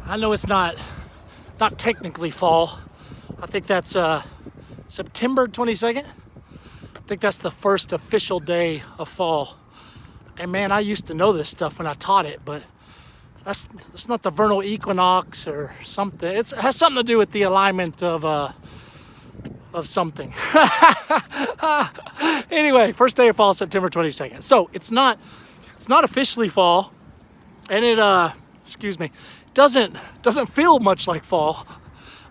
I know it's not technically fall. I think that's September 22nd. I think that's the first official day of fall. And man, I used to know this stuff when I taught it, but that's not the vernal equinox or something. It has something to do with the alignment of something. Anyway, first day of fall, September 22nd. So it's not officially fall, and it doesn't feel much like fall,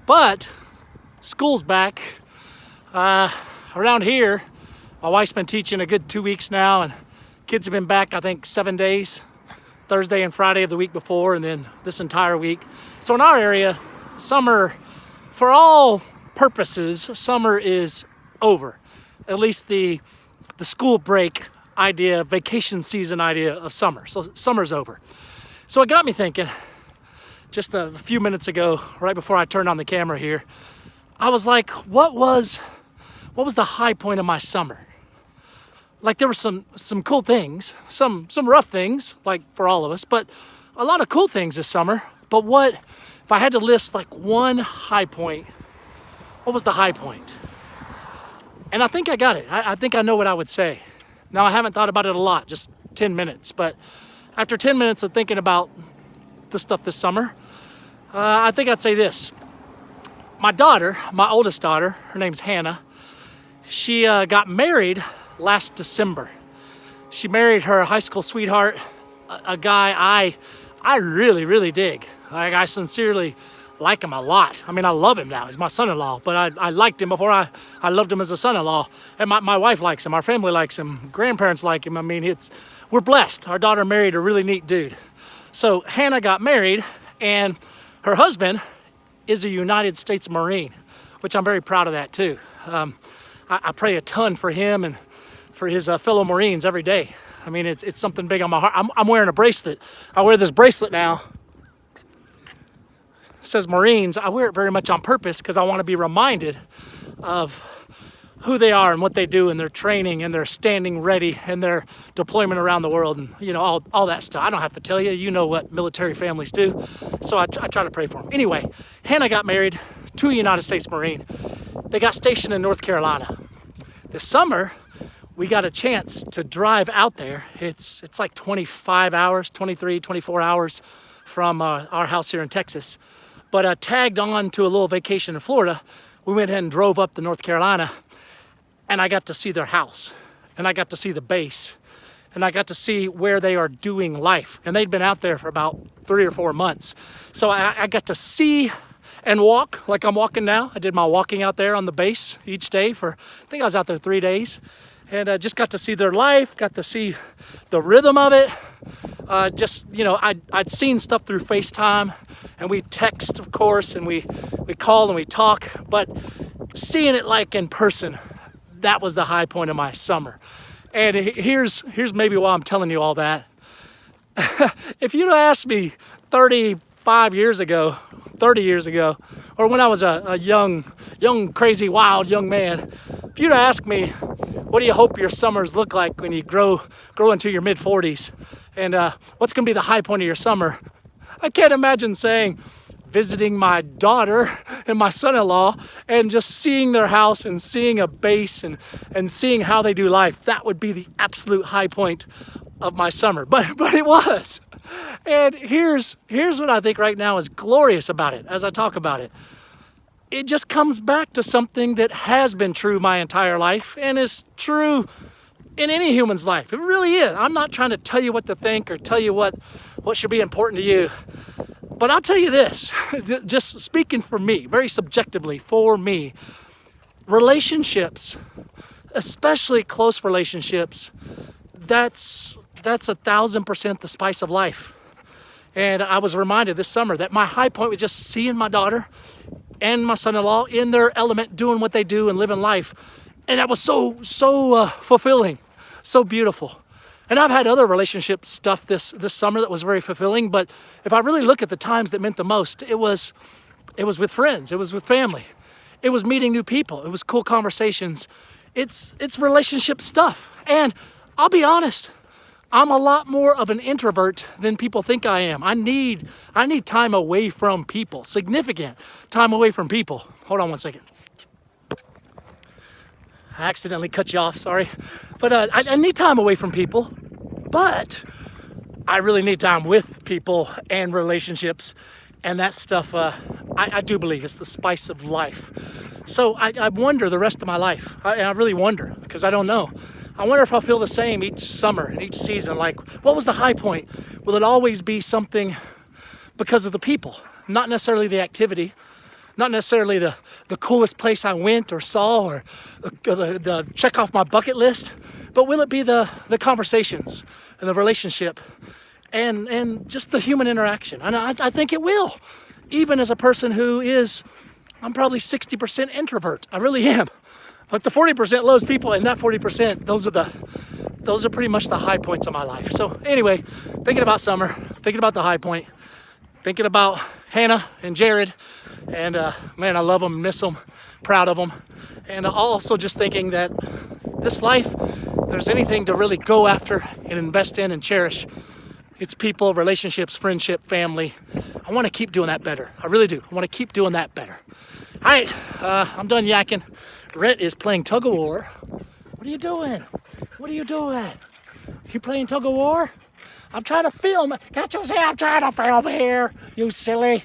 but school's back. Around here, my wife's been teaching a good 2 weeks now, and kids have been back, I think, 7 days, Thursday and Friday of the week before, and then this entire week. So in our area, summer, for all purposes, summer is over. At least the school break idea, vacation season idea of summer. So summer's over. So it got me thinking, just a few minutes ago, right before I turned on the camera here, I was like, what was the high point of my summer? Like, there were some cool things, some rough things, like for all of us, but a lot of cool things this summer. But if I had to list like one high point, what was the high point? And I think I got it. I think I know what I would say. Now, I haven't thought about it a lot, just 10 minutes, but after 10 minutes of thinking about the stuff this summer, I think I'd say this. My daughter, my oldest daughter, her name's Hannah, she got married last December. She married her high school sweetheart, a guy I really, really dig. Like, I sincerely like him a lot. I mean, I love him now. He's my son-in-law, but I liked him before I loved him as a son-in-law. And my wife likes him. Our family likes him. Grandparents like him. I mean, we're blessed. Our daughter married a really neat dude. So Hannah got married, and her husband is a United States Marine, which I'm very proud of that too. I pray a ton for him and for his fellow Marines every day. I mean, it's something big on my heart. I'm wearing a bracelet. I wear this bracelet now. It says Marines. I wear it very much on purpose because I want to be reminded of who they are and what they do and their training and their standing ready and their deployment around the world and, you know, all that stuff. I don't have to tell you. You know what military families do. So I try to pray for them. Anyway, Hannah got married to a United States Marine. They got stationed in North Carolina. This summer, we got a chance to drive out there. It's like 25 hours, 23, 24 hours from our house here in Texas. But tagged on to a little vacation in Florida, we went ahead and drove up to North Carolina, and I got to see their house, and I got to see the base, and I got to see where they are doing life. And they'd been out there for about 3 or 4 months. So I got to see and walk like I'm walking now. I did my walking out there on the base each day I think I was out there 3 days. And I just got to see their life, got to see the rhythm of it. I'd seen stuff through FaceTime, and we text, of course, and we call and we talk. But seeing it like in person, that was the high point of my summer. And here's maybe why I'm telling you all that. If you'd asked me 30 years ago, or when I was a young, crazy, wild young man, if you'd asked me, what do you hope your summers look like when you grow into your mid-40s? And what's going to be the high point of your summer? I can't imagine saying visiting my daughter and my son-in-law and just seeing their house and seeing a base and seeing how they do life. That would be the absolute high point of my summer. But it was. And here's what I think right now is glorious about it as I talk about it. It just comes back to something that has been true my entire life and is true in any human's life. It really is. I'm not trying to tell you what to think or tell you what should be important to you. But I'll tell you this, just speaking for me, very subjectively for me, relationships, especially close relationships, that's 1,000% the spice of life. And I was reminded this summer that my high point was just seeing my daughter and my son-in-law in their element, doing what they do and living life. And that was so fulfilling, so beautiful. And I've had other relationship stuff this summer that was very fulfilling, but if I really look at the times that meant the most, it was with friends, it was with family, it was meeting new people, it was cool conversations. It's relationship stuff. And I'll be honest, I'm a lot more of an introvert than people think I am. I need time away from people, significant time away from people. Hold on one second. I accidentally cut you off, sorry. But I need time away from people, but I really need time with people and relationships and that stuff. I do believe it's the spice of life. So I wonder the rest of my life. I really wonder, because I don't know. I wonder if I'll feel the same each summer and each season. Like, what was the high point? Will it always be something because of the people? Not necessarily the activity, not necessarily the coolest place I went or saw, or the check off my bucket list, but will it be the conversations and the relationship and just the human interaction? And I think it will. Even as a person who I'm probably 60% introvert. I really am. But the 40% loves people, and that 40%, those are pretty much the high points of my life. So anyway, thinking about summer, thinking about the high point, thinking about Hannah and Jared, and man, I love them, miss them, proud of them. And also just thinking that this life, if there's anything to really go after and invest in and cherish, it's people, relationships, friendship, family. I want to keep doing that better. I really do. I want to keep doing that better. All right, I'm done yakking. Rhett is playing tug of war. What are you doing? What are you doing? You playing tug of war? I'm trying to film. Can't you see I'm trying to film here? You silly.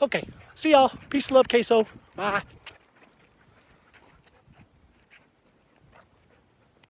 Okay, see y'all. Peace, love, queso. Bye.